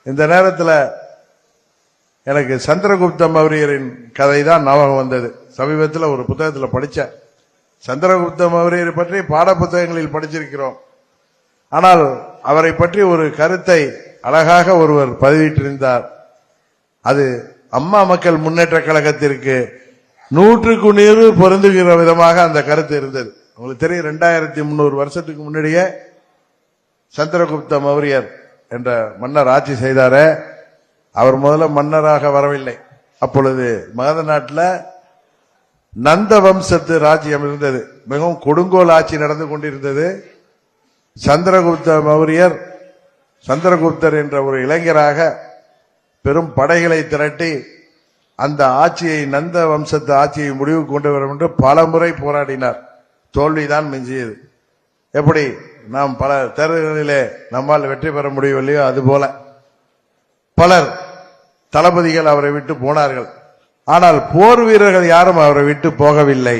இந்த நேரத்தில் எனக்கு சந்திரகுப்த மௌரியரின் கதை தான் ஞாபகம் வந்தது. சமீபத்தில் ஒரு புத்தகத்தில் படித்தேன். சந்திரகுப்த மௌரியரை பற்றி பாட புத்தகங்களில் படிச்சிருக்கிறோம். ஆனால் அவரை பற்றி ஒரு கருத்தை அழகாக ஒருவர் பதிவிட்டிருந்தார். அது அம்மா மக்கள் முன்னேற்ற கழகத்திற்கு 100க்கு 100 பொருந்துகிற விதமாக அந்த கருத்து இருந்தது. உங்களுக்கு தெரியும், 2300 வருஷத்துக்கு முன்னாடியே சந்திரகுப்த மௌரியர் என்ற மன்னர் ஆட்சி செய்தாரே. அவர் முதல்ல மன்னராக வரவில்லை. அப்பொழுது மகத நாட்டில் நந்த வம்சத்து ராஜ்யம் இருந்தது. மிகவும் கொடுங்கோல் ஆட்சி நடந்து கொண்டிருந்தது. சந்திரகுப்தர் என்ற ஒரு இளைஞராக பெரும் படைகளை திரட்டி அந்த ஆட்சியை, நந்த வம்சத்து ஆட்சியை முடிவுக்கு கொண்டு வரும் என்று பல முறை போராடினார். தோல்விதான் மிஞ்சியது. எப்படி நாம் பல தேர்தல்களிலே நம்மால் வெற்றி பெற முடியவில்லையோ அதுபோல பலர் தளபதிகள் அவரை விட்டு போனார்கள். ஆனால் போர் வீரர்கள் யாரும் அவரை விட்டு போகவில்லை.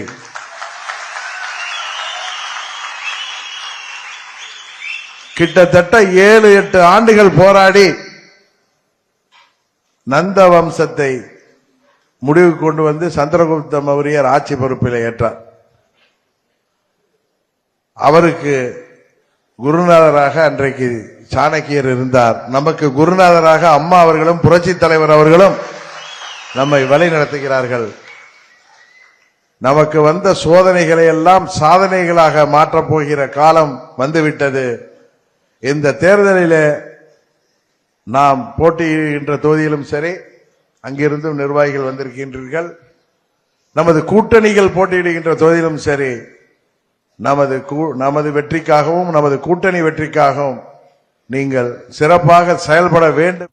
கிட்டத்தட்ட 7-8 ஆண்டுகள் போராடி நந்த வம்சத்தை முடிவுக்கு கொண்டு வந்து சந்திரகுப்த மௌரியர் ஆட்சி பொறுப்பில் ஏற்றார். அவருக்கு குருநாதராக அன்றைக்கு சாணக்கியர் இருந்தார். நமக்கு குருநாதராக அம்மா அவர்களும் புரட்சி தலைவர் அவர்களும் நம்மை வழி நடத்துகிறார்கள். நமக்கு வந்த சோதனைகளை எல்லாம் சாதனைகளாக மாற்றப் போகிற காலம் வந்துவிட்டது. இந்த தேர்தலிலே நாம் போட்டியிடுகின்ற தொகுதியிலும் சரி, அங்கிருந்தும் நிர்வாகிகள் வந்திருக்கின்றீர்கள். நமது கூட்டணிகள் போட்டியிடுகின்ற தொகுதியிலும் சரி, நமது வெற்றிக்காகவும் நமது கூட்டணி வெற்றிக்காகவும் நீங்கள் சிறப்பாக செயல்பட வேண்டும்.